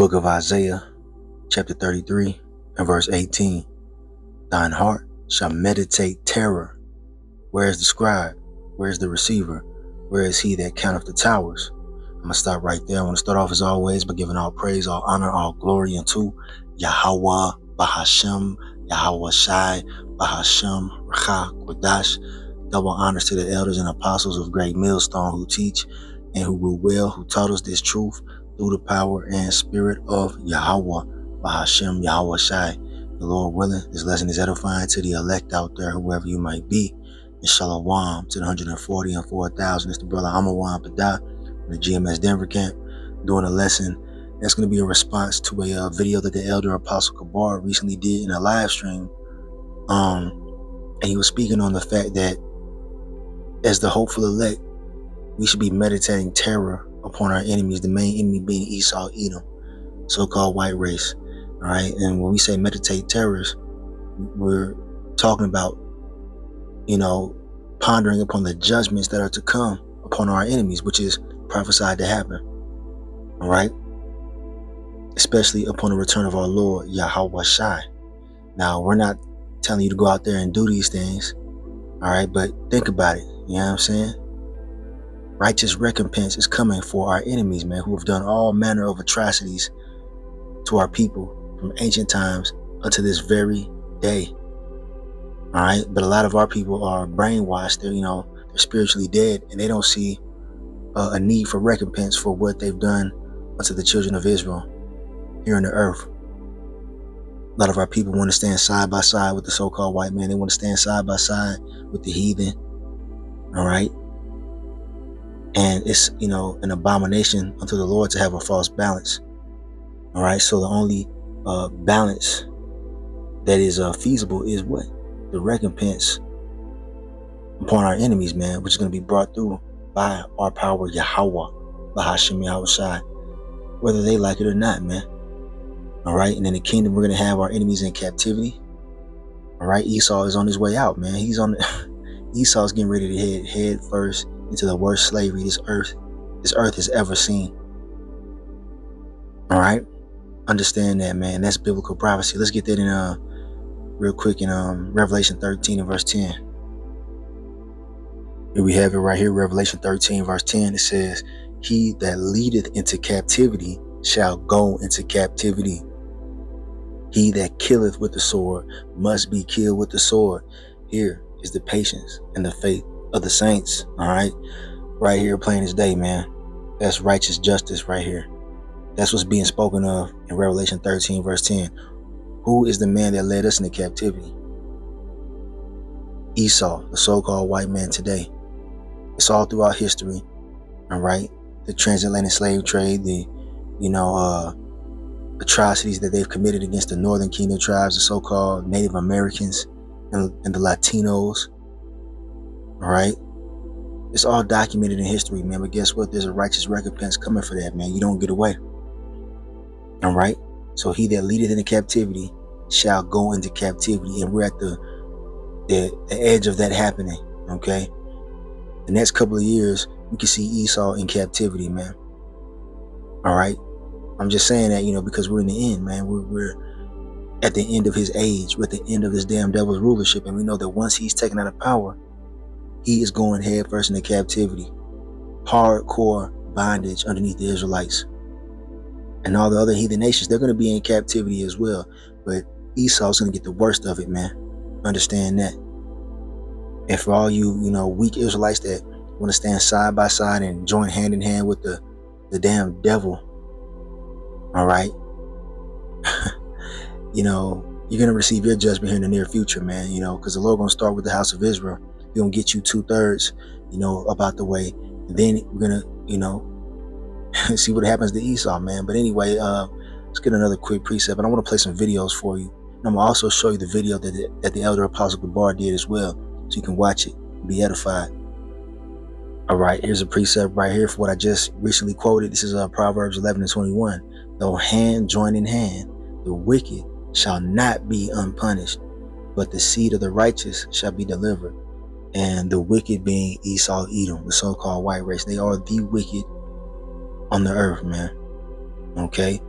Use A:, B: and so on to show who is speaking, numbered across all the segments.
A: book of Isaiah, chapter 33, and verse 18. Thine heart shall meditate terror. Where is the scribe? Where is the receiver? Where is he that counteth the towers? I'm going to stop right there. I want to start off as always by giving all praise, all honor, all glory unto Yahweh, Bahashem, Yahweh Shai, Bahashem, Racha, Kodash. Double honors to the elders and apostles of Great Millstone who teach and who rule well, who taught us this truth through the power and spirit of Yahweh, Bahashem, Yahweh Shai. The Lord willing, this lesson is edifying to the elect out there, whoever you might be. And Shalom to the 140 and 4,000. It's the brother Amawan Padah from the GMS Denver camp doing a lesson that's going to be a response to a video that the elder Apostle Kabar recently did in a live stream. And he was speaking on the fact that as the hopeful elect, we should be meditating terror upon our enemies, the main enemy being Esau, Edom, so-called white race. All right. And when we say meditate terrors, we're talking about, pondering upon the judgments that are to come upon our enemies, which is prophesied to happen. All right. Especially upon the return of our Lord, Yahweh Shai. Now, we're not telling you to go out there and do these things. All right. But think about it. You know what I'm saying? Righteous recompense is coming for our enemies, man, who have done all manner of atrocities to our people from ancient times unto this very day. All right. But a lot of our people are brainwashed. They're spiritually dead, and they don't see a need for recompense for what they've done unto the children of Israel here on the earth. A lot of our people want to stand side by side with the so-called white man. They want to stand side by side with the heathen. All right. And it's, an abomination unto the Lord to have a false balance. All right. So the only balance that is feasible is what? The recompense upon our enemies, man, which is going to be brought through by our power, Yahweh, Bahashem, Yahweh Shai, whether they like it or not, man. All right. And in the kingdom, we're going to have our enemies in captivity. All right. Esau is on his way out, man. Esau's getting ready to head first into the worst slavery this earth has ever seen. All right. Understand that, man. That's biblical prophecy. Let's get that in real quick in Revelation 13 and verse 10. Here we have it right here, Revelation 13 verse 10. It says, he that leadeth into captivity shall go into captivity. He that killeth with the sword must be killed with the sword. Here is the patience and the faith of the saints. All right here, plain as day, man. That's righteous justice right here. That's what's being spoken of in Revelation 13 verse 10. Who is the man that led us into captivity? Esau, the so-called white man today. It's all throughout history. All right. The transatlantic slave trade, the atrocities that they've committed against the Northern Kingdom tribes, the so-called Native Americans and the Latinos. All right. It's all documented in history, man. But guess what? There's a righteous recompense coming for that, man. You don't get away. All right. So he that leadeth into captivity shall go into captivity. And we're at the edge of that happening. Okay. The next couple of years, we can see Esau in captivity, man. All right. I'm just saying that, because we're in the end, man. We're at the end of his age. We're at the end of this damn devil's rulership. And we know that once he's taken out of power, he is going head first into captivity. Hardcore bondage underneath the Israelites. And all the other heathen nations, they're going to be in captivity as well. But Esau's going to get the worst of it, man. Understand that. And for all you, weak Israelites that want to stand side by side and join hand in hand with the damn devil. All right. You're going to receive your judgment here in the near future, man. Because the Lord going to start with the house of Israel. He's going to get you 2/3, about the way. And then we're going to, see what happens to Esau, man. But anyway, let's get another quick precept. And I want to play some videos for you. And I'm going to also show you the video that the elder Apostle Gabar did as well. So you can watch it and be edified. All right, here's a precept right here for what I just recently quoted. This is Proverbs 11 and 21. Though hand join in hand, the wicked shall not be unpunished, but the seed of the righteous shall be delivered. And the wicked being Esau, Edom, the so-called white race. They are the wicked on the earth, man. Okay?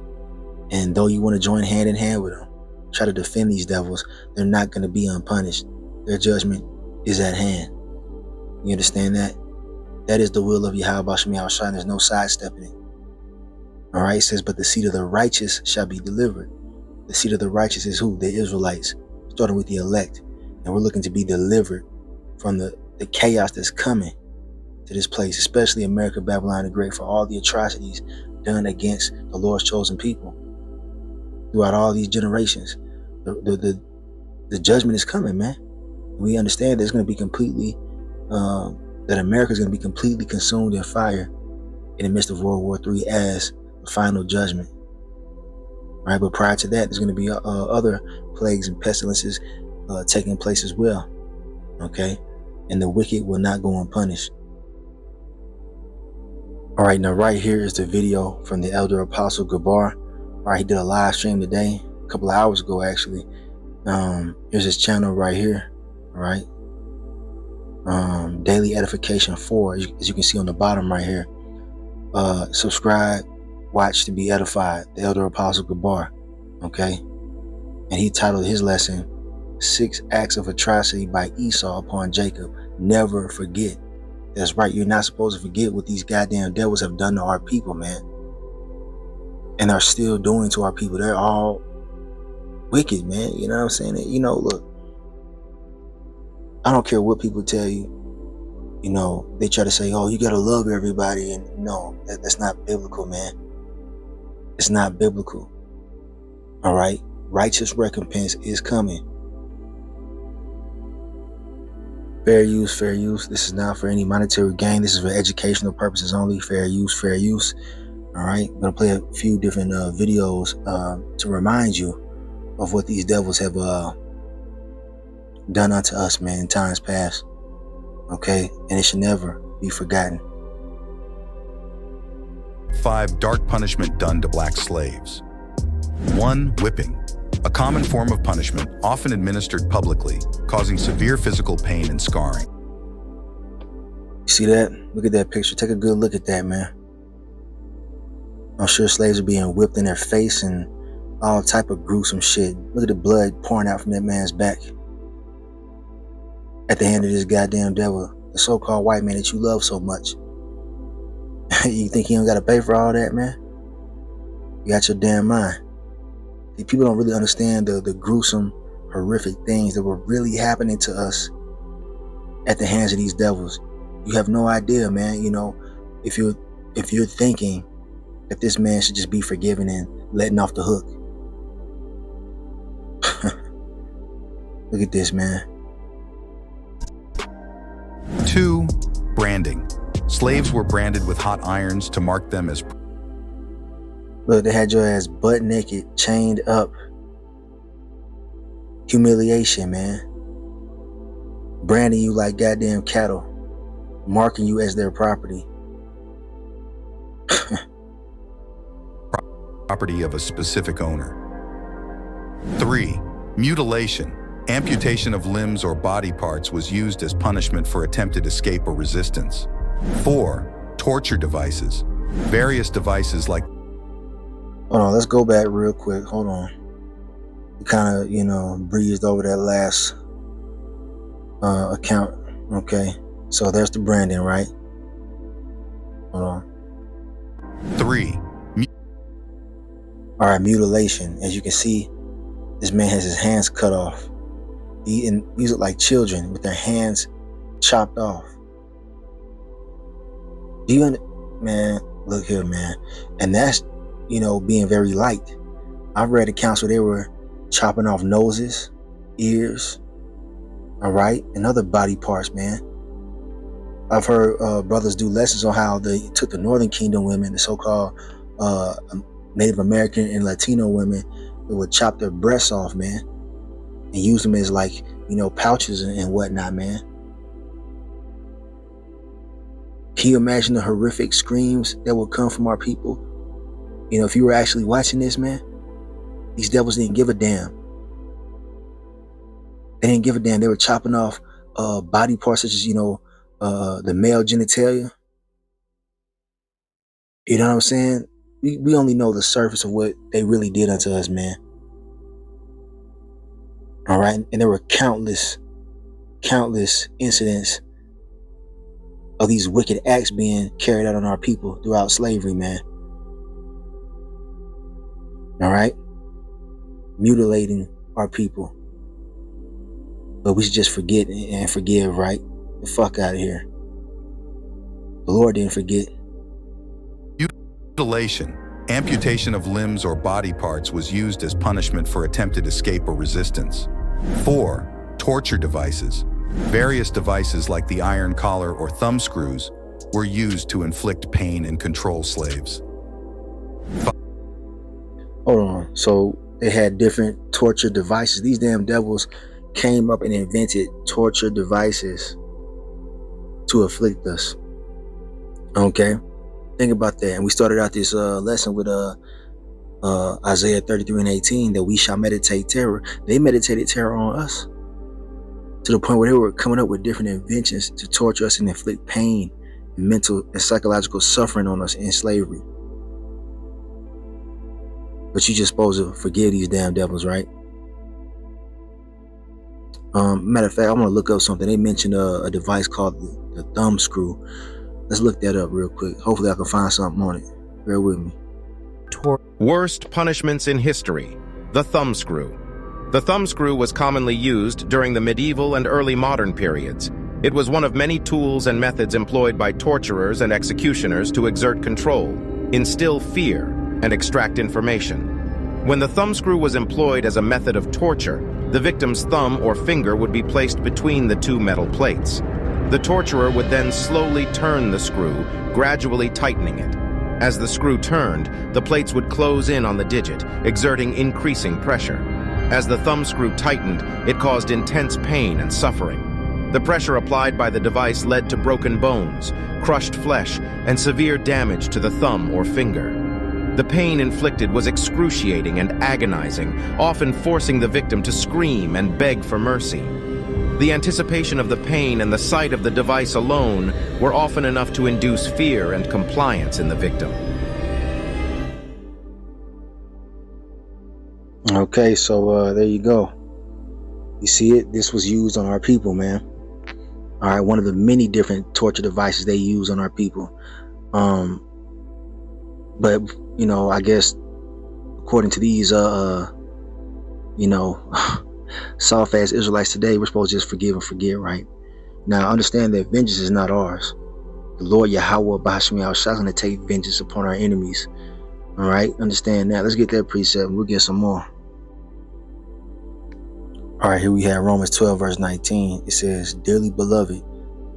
A: And though you want to join hand in hand with them, try to defend these devils, they're not going to be unpunished. Their judgment is at hand. You understand that? That is the will of Yahweh Shem Yahushua. There's no sidestepping it. All right, it says, but the seed of the righteous shall be delivered. The seed of the righteous is who? The Israelites, starting with the elect. And we're looking to be delivered from the chaos that's coming to this place, especially America, Babylon the Great, for all the atrocities done against the Lord's chosen people throughout all these generations. The judgment is coming, man. We understand that it's going to be completely, that America is going to be completely consumed in fire in the midst of World War III as the final judgment. Right, but prior to that, there's going to be other plagues and pestilences taking place as well. Okay, and the wicked will not go unpunished. All right, now right here is the video from the elder apostle Gabar. All right, he did a live stream today, a couple of hours ago actually. Here's his channel right here. All right, Daily Edification 4, as you can see on the bottom right here. Subscribe, watch to be edified. The elder apostle Gabar. Okay, and he titled his lesson 6 Acts of Atrocity by Esau upon Jacob. Never forget. That's right, you're not supposed to forget what these goddamn devils have done to our people, man, and are still doing to our people. They're all wicked, man. You know what I'm saying? You know, look, I don't care what people tell you. You know, they try to say, oh, you gotta love everybody, and no, that's not biblical, man. It's not biblical. All right, righteous recompense is coming. Fair use, fair use. This is not for any monetary gain. This is for educational purposes only. Fair use, fair use. All right, I'm gonna play a few different videos to remind you of what these devils have done unto us, man, in times past. Okay, and it should never be forgotten.
B: 5 dark punishment done to black slaves. 1. Whipping. A common form of punishment, often administered publicly, causing severe physical pain and scarring.
A: You see that? Look at that picture. Take a good look at that, man. I'm sure slaves are being whipped in their face and all type of gruesome shit. Look at the blood pouring out from that man's back at the hand of this goddamn devil, the so-called white man that you love so much. You think he don't gotta pay for all that, man? You got your damn mind. People don't really understand the gruesome, horrific things that were really happening to us at the hands of these devils. You have no idea, man. You know, if you're thinking that this man should just be forgiven and letting off the hook. Look at this, man.
B: 2. Branding. Slaves were branded with hot irons to mark them as...
A: Look, they had your ass butt naked, chained up. Humiliation, man. Branding you like goddamn cattle. Marking you as their property.
B: property of a specific owner. 3. Mutilation. Amputation of limbs or body parts was used as punishment for attempted escape or resistance. 4. Torture devices. Various devices like...
A: Hold on, let's go back real quick. Hold on. We kind of, you know, breezed over that last account. Okay, so there's the branding, right? Hold on.
B: 3.
A: All right, mutilation. As you can see, this man has his hands cut off. These look like children with their hands chopped off. Do you man, look here, man. And that's, you know, being very light. I've read accounts where they were chopping off noses, ears, all right, and other body parts, man. I've heard brothers do lessons on how they took the Northern Kingdom women, the so-called Native American and Latino women, that would chop their breasts off, man, and use them as, like, you know, pouches and whatnot, man. Can you imagine the horrific screams that would come from our people? You know, if you were actually watching this, man, these devils didn't give a damn. They didn't give a damn. They were chopping off body parts such as, you know, the male genitalia. You know what I'm saying? we only know the surface of what they really did unto us, man. All right, and there were countless incidents of these wicked acts being carried out on our people throughout slavery, man. All right, mutilating our people, but we should just forget and forgive, right? The fuck out of here. The Lord didn't forget.
B: Mutilation, amputation of limbs or body parts, was used as punishment for attempted escape or resistance. 4. Torture devices. Various devices like the iron collar or thumb screws were used to inflict pain and control slaves.
A: Hold on. So they had different torture devices. These damn devils came up and invented torture devices to afflict us. Okay? Think about that. And we started out this lesson with Isaiah 33:18, that we shall meditate terror. They meditated terror on us to the point where they were coming up with different inventions to torture us and inflict pain and mental and psychological suffering on us in slavery. But you just supposed to forgive these damn devils, right? Matter of fact, I want to look up something. They mentioned a device called the thumb screw. Let's look that up real quick. Hopefully I can find something on it. Bear with me.
C: Worst punishments in history. The thumb screw. The thumb screw was commonly used during the medieval and early modern periods. It was one of many tools and methods employed by torturers and executioners to exert control, instill fear, and extract information. When the thumb screw was employed as a method of torture, the victim's thumb or finger would be placed between the two metal plates. The torturer would then slowly turn the screw, gradually tightening it. As the screw turned, the plates would close in on the digit, exerting increasing pressure. As the thumb screw tightened, it caused intense pain and suffering. The pressure applied by the device led to broken bones, crushed flesh, and severe damage to the thumb or finger. The pain inflicted was excruciating and agonizing, often forcing the victim to scream and beg for mercy. The anticipation of the pain and the sight of the device alone were often enough to induce fear and compliance in the victim.
A: Okay, so there you go. You see it? This was used on our people, man. All right, one of the many different torture devices they use on our people. But you know, I guess according to these soft ass Israelites today, we're supposed to just forgive and forget, right? Now understand that vengeance is not ours. The Lord Yahweh Bashmi Al-Shah is going to take vengeance upon our enemies. All right, understand that. Let's get that precept and we'll get some more. All right, here we have Romans 12 verse 19. It says, "Dearly beloved,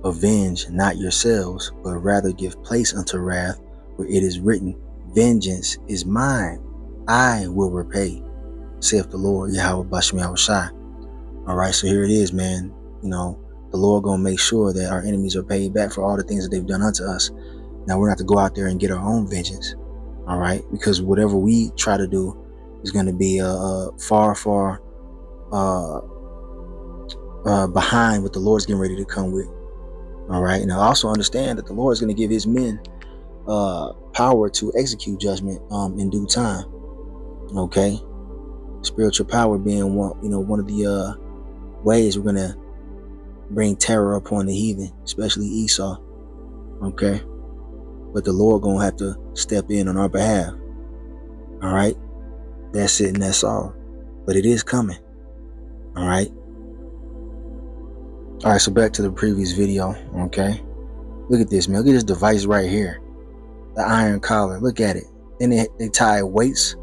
A: avenge not yourselves, but rather give place unto wrath, for it is written, vengeance is mine, I will repay, saith the Lord Yahweh Bashmi Al-Shah." All right, so here it is, man. You know, the Lord gonna make sure that our enemies are paid back for all the things that they've done unto us. Now we're gonna have to go out there and get our own vengeance. All right, because whatever we try to do is going to be far behind what the Lord's getting ready to come with. All right, now also understand that the Lord is going to give his men power to execute judgment in due time. Okay, spiritual power being one of the ways we're going to bring terror upon the heathen, especially Esau. Okay, but the Lord gonna have to step in on our behalf. All right, that's it and that's all. But it is coming. All right. All right, so back to the previous video. Okay, look at this, man. Look at this device right here, the iron collar. Look at it. Then they tied weights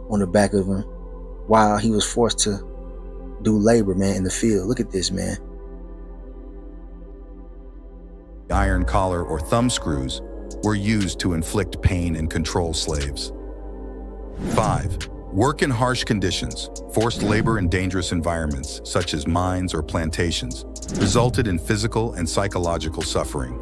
A: on the back of him while he was forced to do labor, man, in the field. Look at this, man.
B: Iron collar or thumb screws were used to inflict pain and control slaves. 5. Work in harsh conditions, forced labor in dangerous environments, such as mines or plantations, resulted in physical and psychological suffering.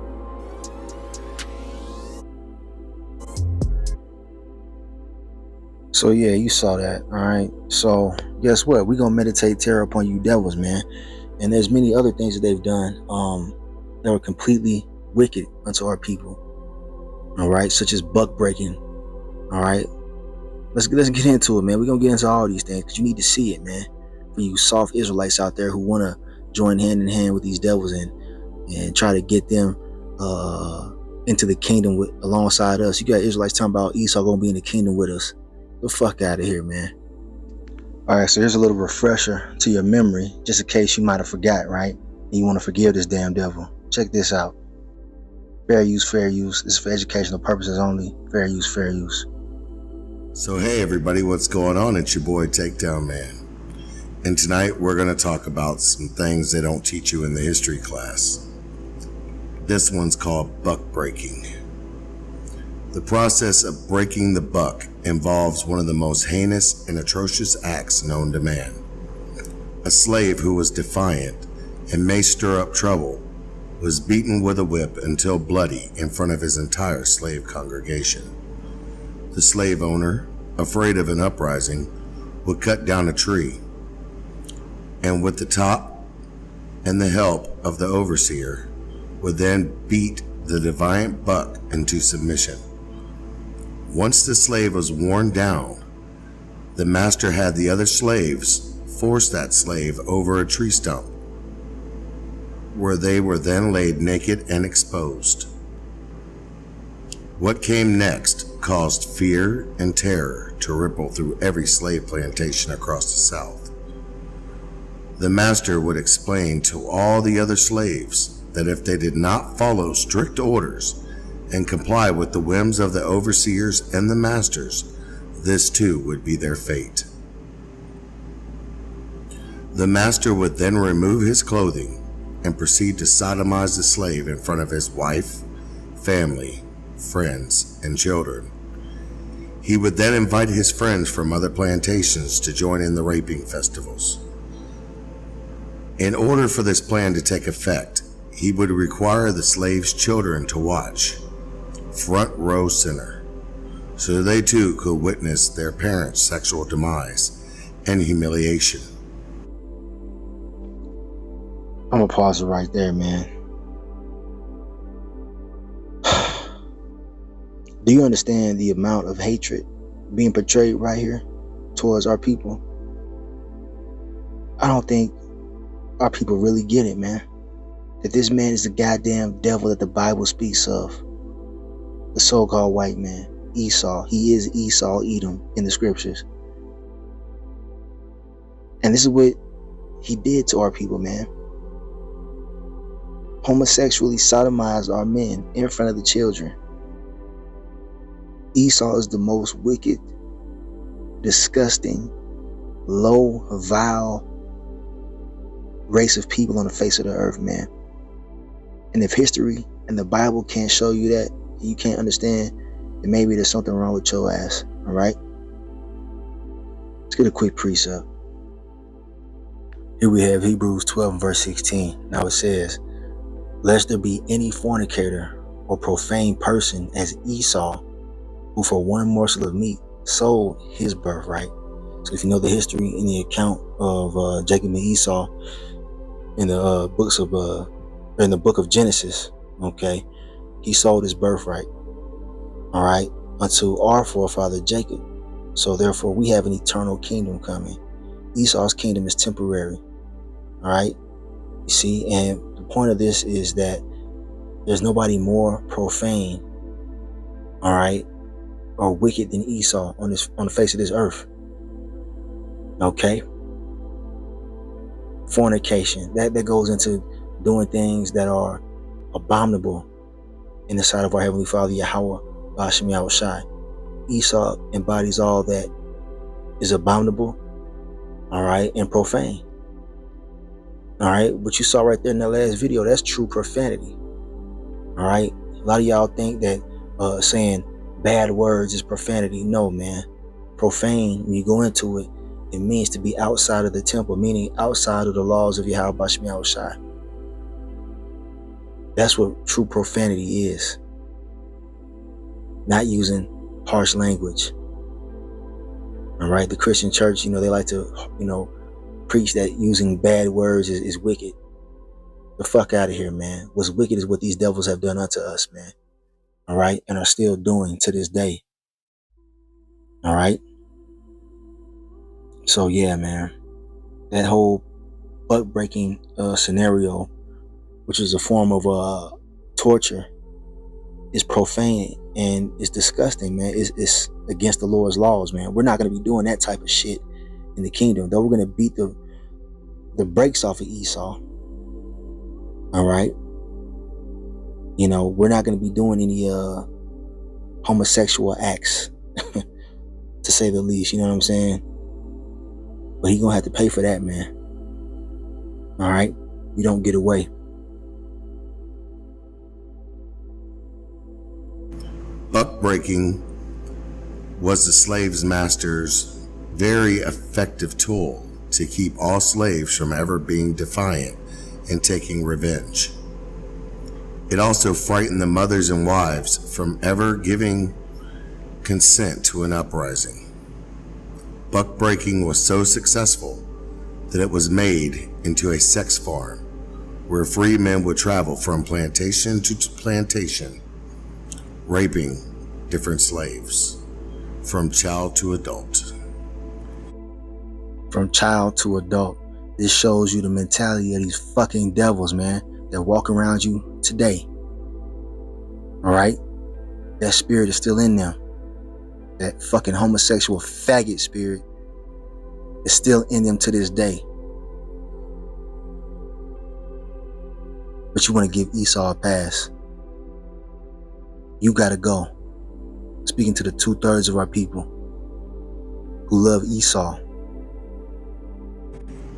A: So yeah, you saw that. All right. So guess what? We're gonna meditate terror upon you devils, man. And there's many other things that they've done that were completely wicked unto our people. All right, such as buck breaking, All right, let's get into it, man. We're gonna get into all these things because you need to see it, man. For you soft Israelites out there who wanna join hand in hand with these devils and try to get them into the kingdom alongside us. You got Israelites talking about Esau gonna be in the kingdom with us. Get the fuck out of here, man. All right, so here's a little refresher to your memory, just in case you might have forgot, right? And you want to forgive this damn devil. Check this out. Fair use, fair use. This is for educational purposes only. Fair use, fair use.
D: So hey everybody, what's going on? It's your boy Takedown Man. And tonight we're going to talk about some things they don't teach you in the history class. This one's called buck breaking. The process of breaking the buck involves one of the most heinous and atrocious acts known to man. A slave who was defiant and may stir up trouble was beaten with a whip until bloody in front of his entire slave congregation. The slave owner, afraid of an uprising, would cut down a tree, and with the top and the help of the overseer, would then beat the defiant buck into submission. Once the slave was worn down, the master had the other slaves force that slave over a tree stump, where they were then laid naked and exposed. What came next caused fear and terror to ripple through every slave plantation across the South. The master would explain to all the other slaves that if they did not follow strict orders and comply with the whims of the overseers and the masters, this too would be their fate. The master would then remove his clothing and proceed to sodomize the slave in front of his wife, family, friends, and children. He would then invite his friends from other plantations to join in the raping festivals. In order for this plan to take effect, he would require the slave's children to watch, front row center, so they too could witness their parents' sexual demise and humiliation.
A: I'm gonna pause it right there, man. Do you understand the amount of hatred being portrayed right here towards our people? I don't think our people really get it, man. That this man is the goddamn devil that the Bible speaks of. The so-called white man, Esau. He is Esau, Edom in the scriptures. And this is what he did to our people, man. Homosexually sodomized our men in front of the children. Esau is the most wicked, disgusting, low, vile race of people on the face of the earth, man. And if history and the Bible can't show you that, you can't understand, then maybe there's something wrong with your ass, all right? Let's get a quick precept. Here we have Hebrews 12 and verse 16. Now it says, lest there be any fornicator or profane person as Esau, who for one morsel of meat sold his birthright. So if you know the history in the account of Jacob and Esau in the in the book of Genesis, okay, he sold his birthright, all right, unto our forefather Jacob. So therefore we have an eternal kingdom coming. Esau's kingdom is temporary, all right. You see, and the point of this is that there's nobody more profane, all right, or wicked than Esau on the face of this earth. Okay? Fornication. That goes into doing things that are abominable in the sight of our Heavenly Father, Yahweh, Bashem Yahushai. Esau embodies all that is abominable, all right, and profane. All right? What you saw right there in that last video, that's true profanity. All right? A lot of y'all think that saying bad words is profanity. No, man. Profane, when you go into it, it means to be outside of the temple, meaning outside of the laws of Yahweh Bashem Yahushai. That's what true profanity is. Not using harsh language. All right? The Christian church, they like to, preach that using bad words is wicked. The fuck out of here, man. What's wicked is what these devils have done unto us, man. All right? And are still doing to this day. All right. So yeah, man, that whole buck breaking scenario, which is a form of torture, is profane and it's disgusting, man. It's against the Lord's laws, man. We're not going to be doing that type of shit in the kingdom. Though we're going to beat the brakes off of Esau. All right. You know, we're not going to be doing any homosexual acts, to say the least. You know what I'm saying? But he gonna have to pay for that, man. All right. You don't get away.
D: Buck breaking was the slave's master's very effective tool to keep all slaves from ever being defiant and taking revenge. It also frightened the mothers and wives from ever giving consent to an uprising. Buck breaking was so successful that it was made into a sex farm where free men would travel from plantation to plantation, raping different slaves from child to adult.
A: From child to adult. This shows you the mentality of these fucking devils, man, that walk around you today. All right? That spirit is still in them. That fucking homosexual faggot spirit is still in them to this day. But you want to give Esau a pass. You gotta go. Speaking to the 2/3 of our people who love Esau.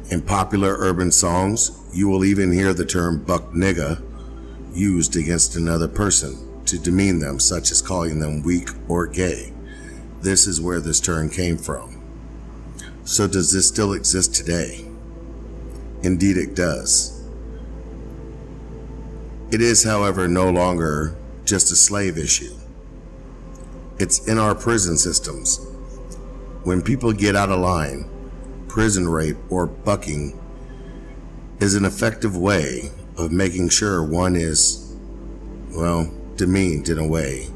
D: In popular urban songs, you will even hear the term buck nigga used against another person to demean them, such as calling them weak or gay. This is where this term came from. So does this still exist today? Indeed it does. It is, however, no longer just a slave issue. It's in our prison systems. When people get out of line, prison rape or bucking is an effective way of making sure one is, well, demeaned in a way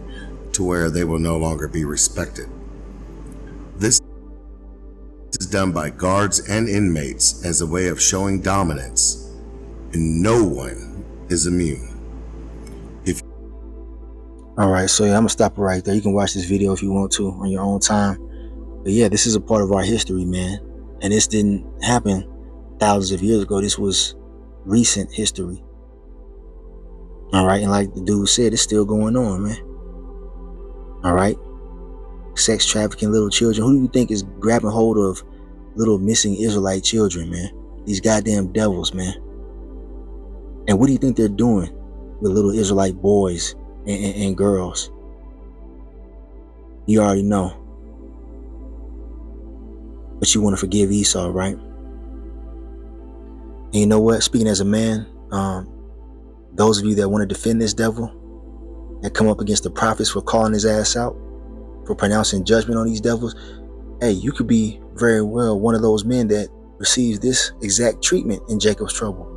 D: to where they will no longer be respected. This is done by guards and inmates as a way of showing dominance, and no one is immune.
A: All right, so yeah, I'm gonna stop it right there. You can watch this video if you want to on your own time. But yeah, this is a part of our history, man. And this didn't happen thousands of years ago. This was recent history. All right, and like the dude said, it's still going on, man. All right, sex trafficking little children. Who do you think is grabbing hold of little missing Israelite children, man? These goddamn devils, man. And what do you think they're doing with little Israelite boys and girls? You already know. But you want to forgive Esau, right? And you know what? Speaking as a man, those of you that want to defend this devil, that come up against the prophets for calling his ass out, for pronouncing judgment on these devils, hey, you could be very well one of those men that receives this exact treatment in Jacob's trouble.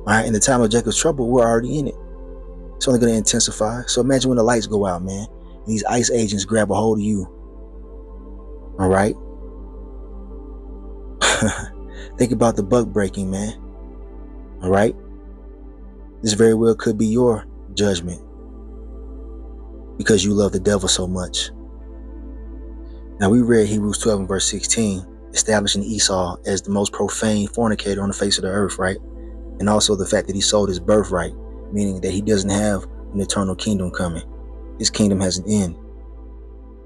A: All right, in the time of Jacob's trouble, we're already in it. It's only going to intensify. So imagine when the lights go out, man, and these ICE agents grab a hold of you. All right. Think about the buck breaking, man. All right. This very well could be your judgment because you love the devil so much. Now, we read Hebrews 12 and verse 16, establishing Esau as the most profane fornicator on the face of the earth, right? And also the fact that he sold his birthright, meaning that he doesn't have an eternal kingdom coming. His kingdom has an end,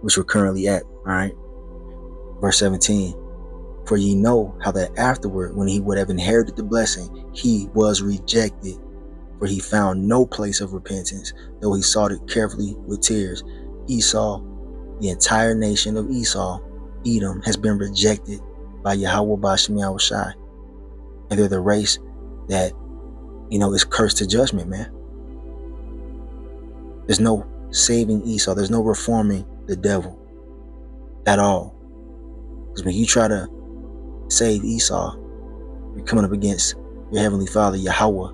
A: which we're currently at, all right? Verse 17, for ye know how that afterward, when he would have inherited the blessing, he was rejected, for he found no place of repentance, though he sought it carefully with tears. Esau, the entire nation of Esau, Edom, has been rejected by Yahweh Ba'Shem Yahushai. And they're the race that, is cursed to judgment, man. There's no saving Esau. There's no reforming the devil at all. Because when you try to save Esau, you're coming up against your heavenly father, Yahweh,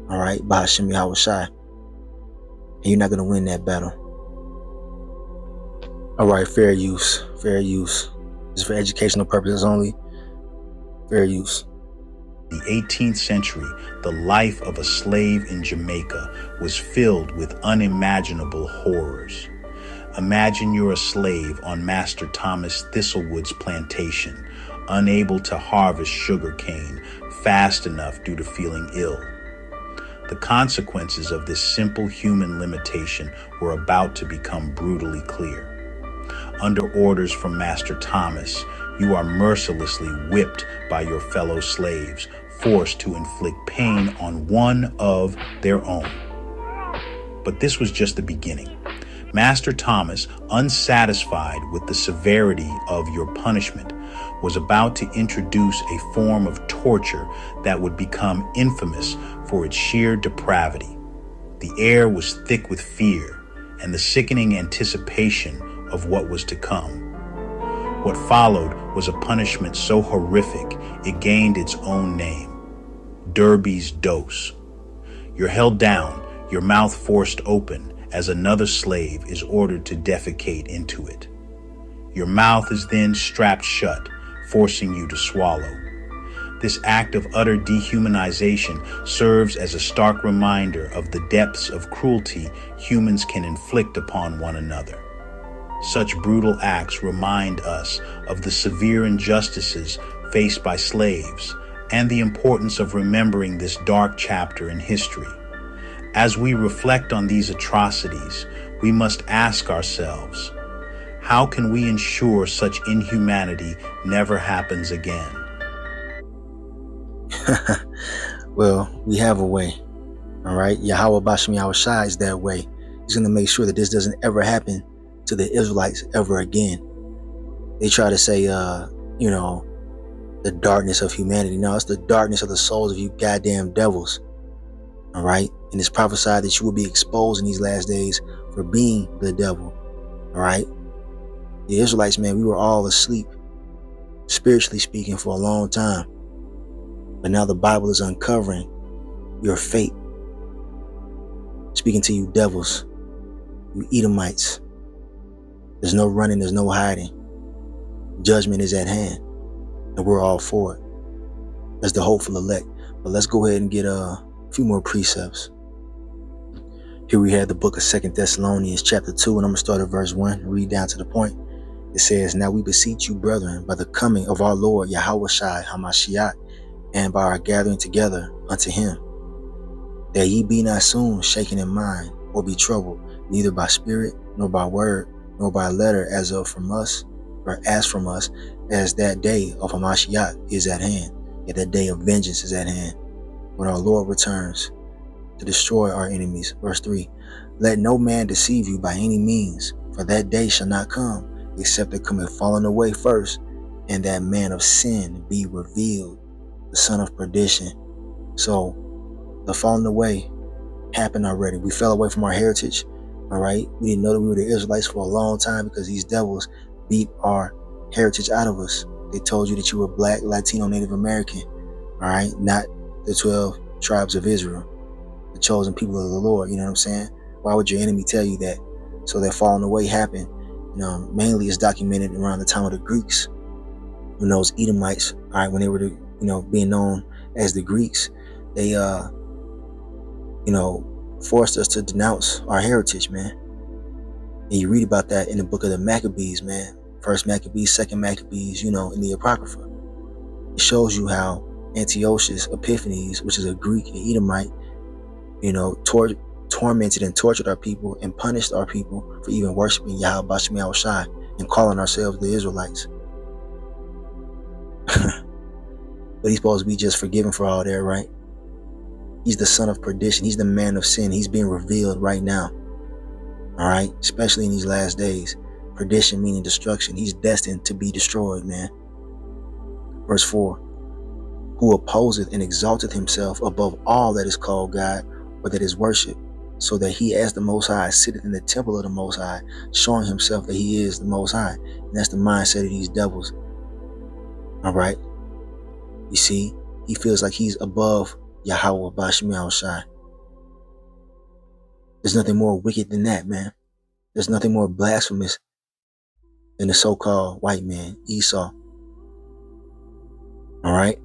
A: all right, Ba'Shem Yahushai. And you're not going to win that battle. All right, fair use. Fair use. It's for educational purposes only. Fair use.
E: The 18th century, the life of a slave in Jamaica was filled with unimaginable horrors. Imagine you're a slave on Master Thomas Thistlewood's plantation, unable to harvest sugar cane fast enough due to feeling ill. The consequences of this simple human limitation were about to become brutally clear. Under orders from Master Thomas, you are mercilessly whipped by your fellow slaves, forced to inflict pain on one of their own. But this was just the beginning. Master Thomas, unsatisfied with the severity of your punishment, was about to introduce a form of torture that would become infamous for its sheer depravity. The air was thick with fear and the sickening anticipation of what was to come. What followed was a punishment so horrific it gained its own name: Derby's dose. You're held down, your mouth forced open as another slave is ordered to defecate into it. Your mouth is then strapped shut, forcing you to swallow. This act of utter dehumanization serves as a stark reminder of the depths of cruelty humans can inflict upon one another. Such brutal acts remind us of the severe injustices faced by slaves and the importance of remembering this dark chapter in history. As we reflect on these atrocities, we must ask ourselves, how can we ensure such inhumanity never happens again?
A: Well, we have a way. All right. Yahweh Bashmi Yahushai is that way. He's going to make sure that this doesn't ever happen to the Israelites ever again. They try to say, the darkness of humanity. No, it's the darkness of the souls of you goddamn devils. All right. And it's prophesied that you will be exposed in these last days for being the devil. All right. The Israelites, man, we were all asleep, spiritually speaking, for a long time. But now the Bible is uncovering your fate. Speaking to you devils, you Edomites. There's no running, there's no hiding. Judgment is at hand, and we're all for it. That's the hopeful elect. But let's go ahead and get a few more precepts. Here we have the book of 2 Thessalonians chapter 2, and I'm going to start at verse 1 and read down to the point. It says, "Now we beseech you, brethren, by the coming of our Lord Yahushua HaMashiach, and by our gathering together unto him, that ye be not soon shaken in mind, or be troubled, neither by spirit, nor by word, nor by letter as from us, as that day of Hamashiach is at hand, yet that day of vengeance is at hand, when our Lord returns to destroy our enemies." Verse 3, "Let no man deceive you by any means, for that day shall not come, except there come a falling away first, and that man of sin be revealed, the son of perdition." So the falling away happened already. We fell away from our heritage. All right. We didn't know that we were the Israelites for a long time because these devils beat our heritage out of us. They told you that you were Black, Latino, Native American. All right. Not the 12 tribes of Israel, the chosen people of the Lord. You know what I'm saying? Why would your enemy tell you that? So that falling away happened. Mainly it's documented around the time of the Greeks, when those Edomites, all right, when they were being known as the Greeks, they forced us to denounce our heritage, man. And you read about that in the book of the Maccabees, man. First Maccabees, second Maccabees, in the Apocrypha. It shows you how Antiochus Epiphanes, which is a Greek and Edomite, tormented and tortured our people and punished our people for even worshiping Yahweh Bashmi Yahushai and calling ourselves the Israelites. But he's supposed to be just forgiven for all that, right? He's the son of perdition. He's the man of sin. He's being revealed right now. All right? Especially in these last days. Perdition meaning destruction. He's destined to be destroyed, man. Verse 4. "Who opposeth and exalteth himself above all that is called God, or that is worshipped, so that he as the Most High sitteth in the temple of the Most High, showing himself that he is the Most High." And that's the mindset of these devils. All right? You see, he feels like he's above Yahweh Bashmi Yahushai. There's nothing more wicked than that, man. There's nothing more blasphemous than the so-called white man, Esau. All right?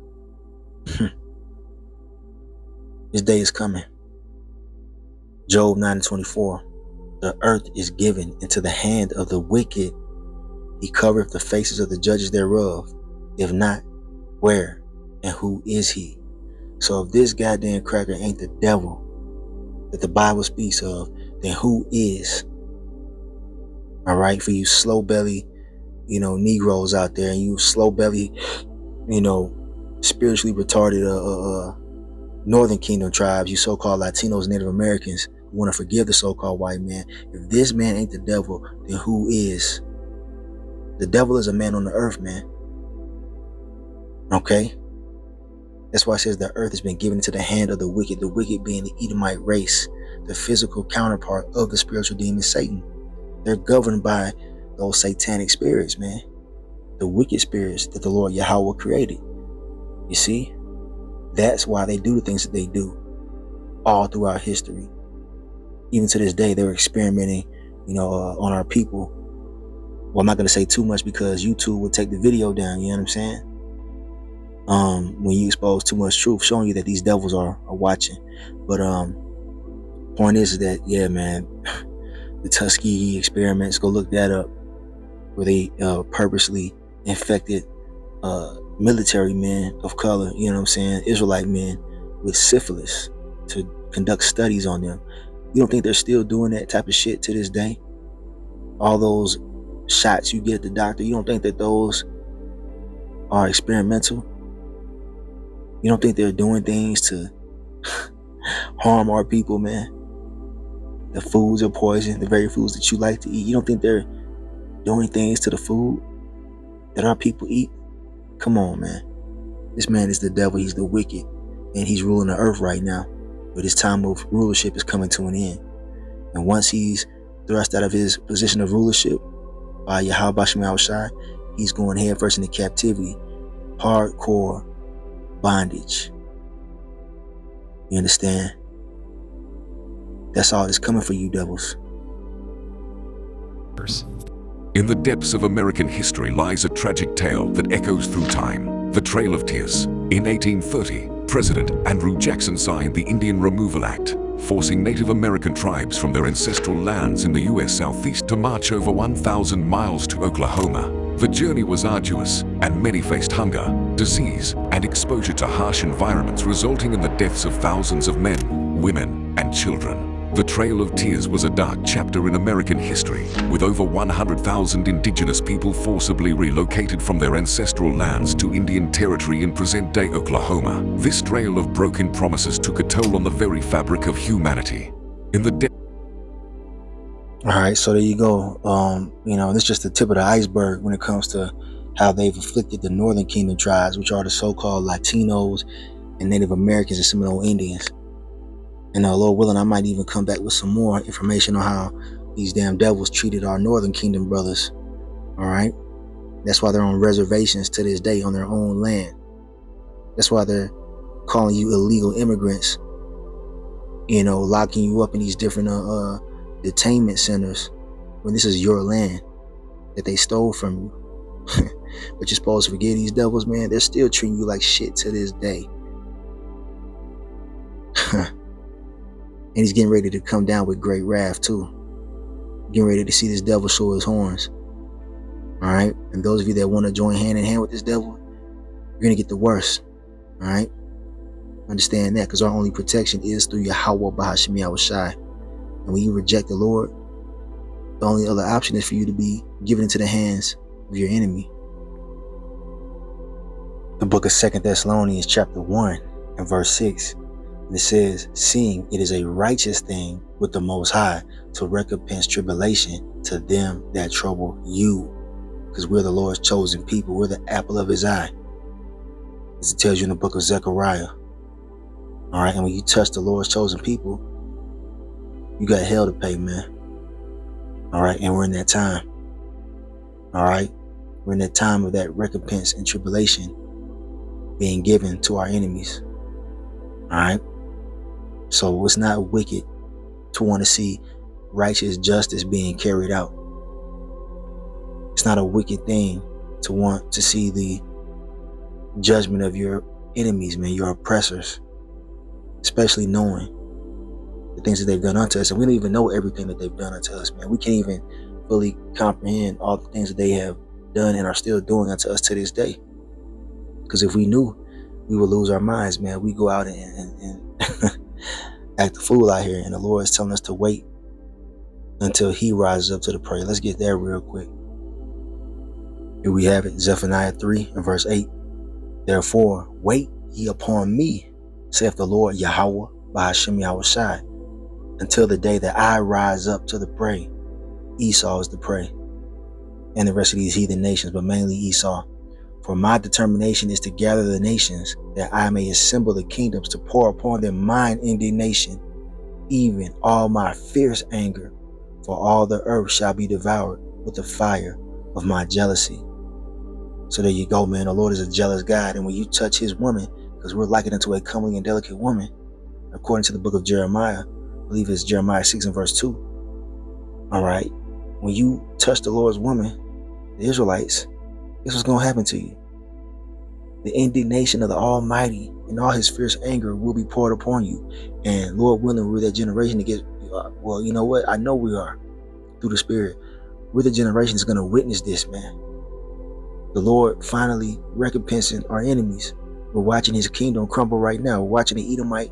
A: This day is coming. Job 9:24. The earth is given into the hand of the wicked. He covereth the faces of the judges thereof. If not, where and who is he? So if this goddamn cracker ain't the devil that the Bible speaks of, then who is? All right, for you slow belly, Negroes out there, and you slow belly, spiritually retarded Northern Kingdom tribes, you so-called Latinos, Native Americans who want to forgive the so-called white man. If this man ain't the devil, then who is? The devil is a man on the earth, man. Okay? That's why it says the earth has been given into the hand of the wicked being the Edomite race, the physical counterpart of the spiritual demon Satan. They're governed by those satanic spirits, man. The wicked spirits that the Lord Yahweh created. You see? That's why they do the things that they do all throughout history. Even to this day, they're experimenting, on our people. Well, I'm not going to say too much because YouTube will take the video down, you know what I'm saying? When you expose too much truth, showing you that these devils are watching. But point is that, yeah, man, the Tuskegee experiments, go look that up, where they purposely infected military men of color, you know what I'm saying, Israelite men, with syphilis to conduct studies on them. You don't think they're still doing that type of shit to this day? All those shots you get at the doctor, you don't think that those are experimental? You don't think they're doing things to harm our people, man? The foods are poison, the very foods that you like to eat. You don't think they're doing things to the food that our people eat? Come on, man. This man is the devil. He's the wicked, and he's ruling the earth right now. But his time of rulership is coming to an end. And once he's thrust out of his position of rulership by Yahweh Shemel Shai, he's going head first into captivity, hardcore bondage. You understand? That's all that's coming for you devils.
F: In the depths of American history lies a tragic tale that echoes through time, the Trail of Tears. In 1830, President Andrew Jackson signed the Indian Removal Act, forcing Native American tribes from their ancestral lands in the U.S. Southeast to march over 1,000 miles to Oklahoma. The journey was arduous, and many faced hunger, disease, and exposure to harsh environments, resulting in the deaths of thousands of men, women, and children. The Trail of Tears was a dark chapter in American history, with over 100,000 indigenous people forcibly relocated from their ancestral lands to Indian Territory in present-day Oklahoma. This trail of broken promises took a toll on the very fabric of humanity.
A: All right, so there you go. This is just the tip of the iceberg when it comes to how they've afflicted the Northern Kingdom tribes, which are the so-called Latinos and Native Americans and Seminole Indians. And Lord willing, I might even come back with some more information on how these damn devils treated our Northern Kingdom brothers. All right? That's why they're on reservations to this day on their own land. That's why they're calling you illegal immigrants, locking you up in these different detainment centers when this is your land that they stole from you. But you're supposed to forgive these devils, man. They're still treating you like shit to this day. And he's getting ready to come down with great wrath too. Getting ready to see this devil show his horns. All right? And those of you that want to join hand in hand with this devil, you're going to get the worst. All right? Understand that, because our only protection is through Yahweh Bahashemi Yahushai. And when you reject the Lord, the only other option is for you to be given into the hands of your enemy. The book of 2 Thessalonians chapter 1 and verse 6. And it says, seeing it is a righteous thing with the Most High to recompense tribulation to them that trouble you. Because we're the Lord's chosen people. We're the apple of his eye. As it tells you in the book of Zechariah. All right, and when you touch the Lord's chosen people, you got hell to pay, man. All right, and we're in that time. All right, we're in that time of that recompense and tribulation being given to our enemies. All right. So it's not wicked to want to see righteous justice being carried out. It's not a wicked thing to want to see the judgment of your enemies, man, your oppressors, especially knowing the things that they've done unto us. And we don't even know everything that they've done unto us, man. We can't even fully comprehend all the things that they have done and are still doing unto us to this day. Because if we knew, we would lose our minds, man. We go out and act a fool out here, and the Lord is telling us to wait until he rises up to the prey. Let's get there real quick. Here we have it, Zephaniah 3 and verse 8. Therefore, wait ye upon me, saith the Lord Yahweh, Bahashem Yahushai, until the day that I rise up to the prey. Esau is the prey, and the rest of these heathen nations, but mainly Esau. For my determination is to gather the nations, that I may assemble the kingdoms, to pour upon them mine indignation, even all my fierce anger, for all the earth shall be devoured with the fire of my jealousy. So there you go, man. The Lord is a jealous God, and when you touch his woman, because we're likened unto a comely and delicate woman, according to the book of Jeremiah, I believe it's Jeremiah 6 and verse 2. All right. When you touch the Lord's woman, the Israelites, guess what's going to happen to you? The indignation of the Almighty and all his fierce anger will be poured upon you. And Lord willing, we're that generation to get, well, you know what? I know we are, through the Spirit. We're the generation that's going to witness this, man. The Lord finally recompensing our enemies. We're watching his kingdom crumble right now. We're watching the Edomite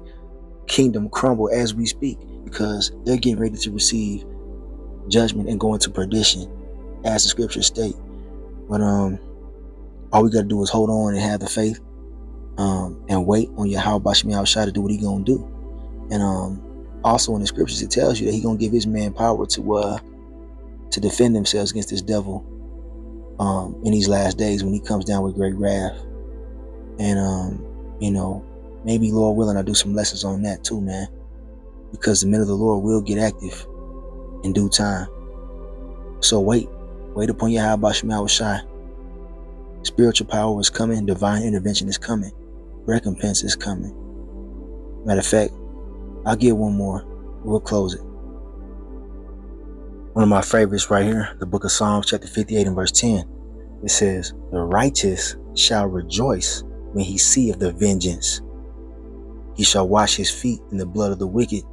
A: kingdom crumble as we speak, because they're getting ready to receive judgment and go into perdition, as the scriptures state. But all we got to do is hold on and have the faith, and wait on Yahweh Bashem Yahushua to do what he gonna do. And also in the scriptures it tells you that he gonna give his man power to defend themselves against this devil in these last days when he comes down with great wrath. And you know, maybe Lord willing, I'll do some lessons on that too, man, because the men of the Lord will get active in due time. So wait upon Yahweh Bashem Yahushua. Spiritual power is coming, divine intervention is coming, recompense is coming. Matter of fact, I'll get one more. We'll close it. One of my favorites right here, the book of Psalms, chapter 58 and verse 10. It says, the righteous shall rejoice when he seeth the vengeance. He shall wash his feet in the blood of the wicked.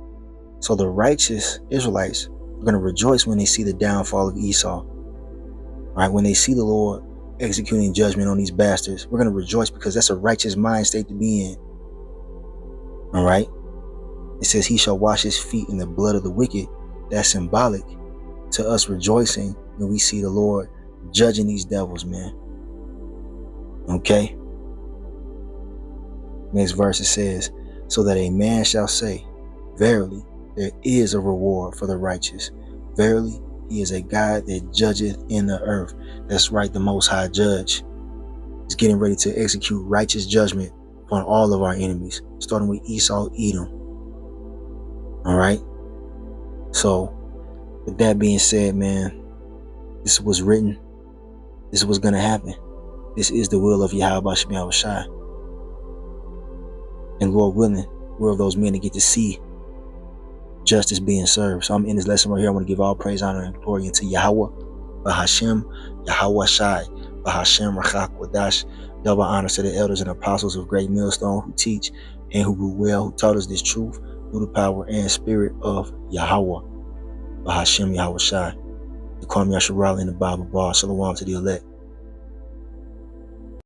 A: So the righteous Israelites are going to rejoice when they see the downfall of Esau. Right? When they see the Lord executing judgment on these bastards, we're going to rejoice, because that's a righteous mind state to be in. All right. It says he shall wash his feet in the blood of the wicked. That's symbolic to us rejoicing when we see the Lord judging these devils, man. Okay. Next verse it says, so that a man shall say, verily, there is a reward for the righteous. Verily, he is a God that judgeth in the earth. That's right, the Most High Judge is getting ready to execute righteous judgment upon all of our enemies, starting with Esau, Edom. All right. So, with that being said, man, this was written. This is what's going to happen. This is the will of Yahweh Bashem Yahushai. And Lord willing, we're of those men that get to see justice being served. So I'm in this lesson right here. I want to give all praise, honor, and glory unto Yahweh, Bahashem, Yahweh Shai, Bahashem, Rachak, Wadash. Double honor to the elders and apostles of Great Millstone who teach and who rule well, who taught us this truth through the power and spirit of Yahweh, Bahashem, Yahweh Shai. They call me Yasharal in the Bible bar. Shalom to the elect.